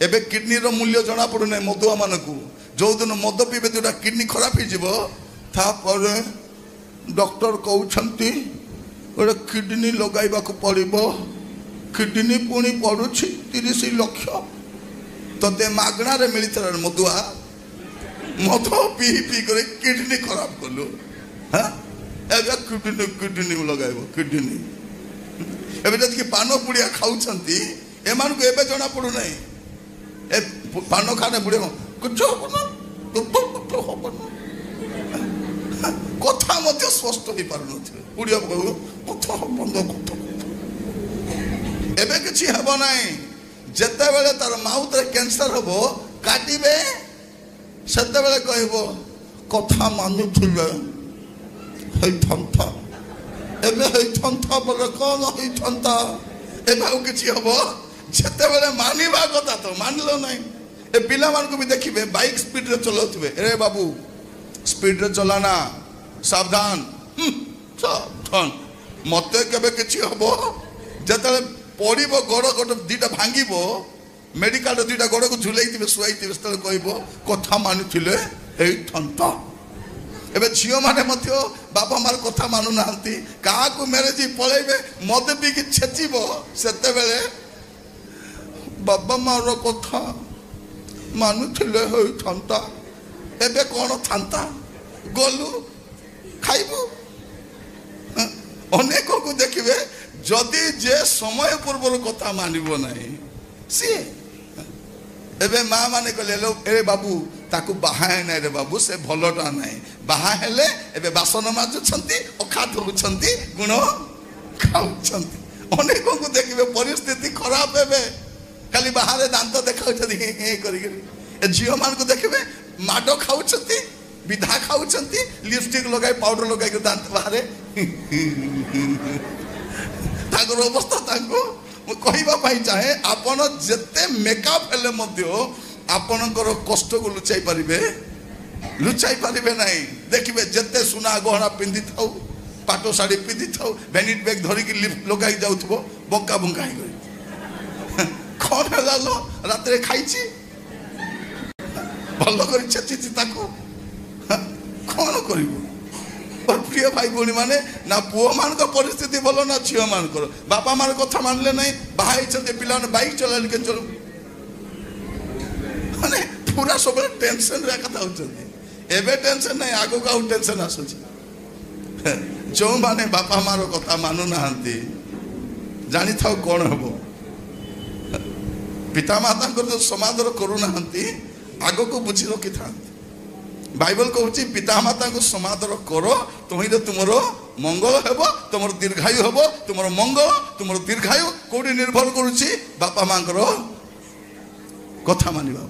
एबे किडनी रो मूल्य जना पड़ुने मदुआ मान को जो दिन मद पीबे जोटा किडनी खराब हो डॉक्टर कहते गोटे किडनी लगाइबा को पड़ो किडनी पुणी पड़ू 30 लाख ते मागणार मिलता मदुआ मद पी पी कर किडनी खराब कलु हाँ एबे किडनी किडनी लगाइब किडनी एबे जदि पान पुड़िया खाऊँ एमान को एबे जना पड़ू ना ए पान खाने बुढ़े कुछ हम कथा मध्य स्पष्ट हो पार नथिबे पुड़िया कथा बंद कथा एबे किछि हेबो नाही जेते बेले तार माउथ रे कैंसर हबो काटिबे सेते बेले कहबो कथा मानुथिले हे थंथा एबे हे थंथा बोले कोन हे थंथा एबे au किछि हबो जेते बेले मानिबा कथा तो मानलो नाही ए पिला मान को भी देखिबे बाइक स्पीड रे चलाउथिबे ए बाबू स्पीड रे चलाना सावधान सावधान मते केबे किछि हबो जेते पड़ो गोड़ गोटे दीटा भांगब मेडिकल दीटा गोड़ को झुलैबे शुआई से कह कथा मानुले थंता एवं झील मैंने बापा मार कथा मानु ना क्या मेरेज पलैबे मद पी छेचब से बाबा मार कथा मानुले थंता एबे कौन था गलु खाइबू अनेक को देखिए जदि जे समय पूर्व कथा मानव ना सी एबे माँ माने कहले ए बाबू ताकू बाहाए ना रे बाबू से भलटा ना बाहा हेले एबे बासन माजुछंती अखा धरुछंती गुण खाउछंती अनेक को देखिबे परिस्थिति खराब हेबे खाली बाहर दांत देखाउछंती हे करी ए झियो मान को देखिबे माडो खाउछंती विधा खाउछंती लिपस्टिक लगाई पाउडर लगाई के दांत बाहर तागर अवस्था ताको कहवा चाहे आपण जेते मेकअप हेले मध्य आपणकर कष्ट को लुचाई पारिबे नहीं देखिए जेते सुना गहना पिंधि थाउ पाटो साड़ी पिंधि थाउ वेनिट बैग धरिकी लिप लगाई जाउथबो बंका बंका ही कौन है लो रात रे खाइची भलो कर छेची ताको कौन करिवो और प्रिय भाई भौणी माने ना पुओ मान परिस्थिति भल ना झील मान बापा मार कथा मानले नहीं बाहर पिला बाइक चला के चलो माने पूरा सब टेंशन रे कथा होचंती एबे टेंशन नहीं आगो का टेंशन आसुची जो माने बापा मार कथा मानु नाहंती जानी थाओ कौन हबो पिता माता को जो समादर करू नाहंती आगो को बुझी रखी था बाइबल कहूँ पिता माता को समादर करो तुम्हें तुमर मंगल हेब तुम दीर्घायु हेब तुम मंगल तुम दीर्घायु कौटी निर्भर करुच्ची बापा माँ कथा मानिबा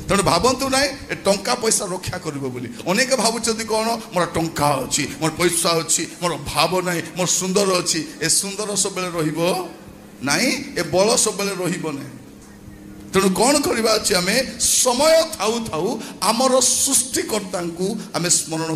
तेणु भावतु ना टंका पैसा रक्षा करिबो बोली अनेक भावुଛନ୍ତି कौन मोर टंका अच्छी मोर पैसा अच्छी मोर भाव ना मोर सुंदर अच्छी ए सुंदर सब बेले रहिबो नाही ए बल सब बेले रहिबो नाही तेणु कौन करवा आम समय थाऊ थाऊ आमर सृष्टिकर्ता आम स्मरण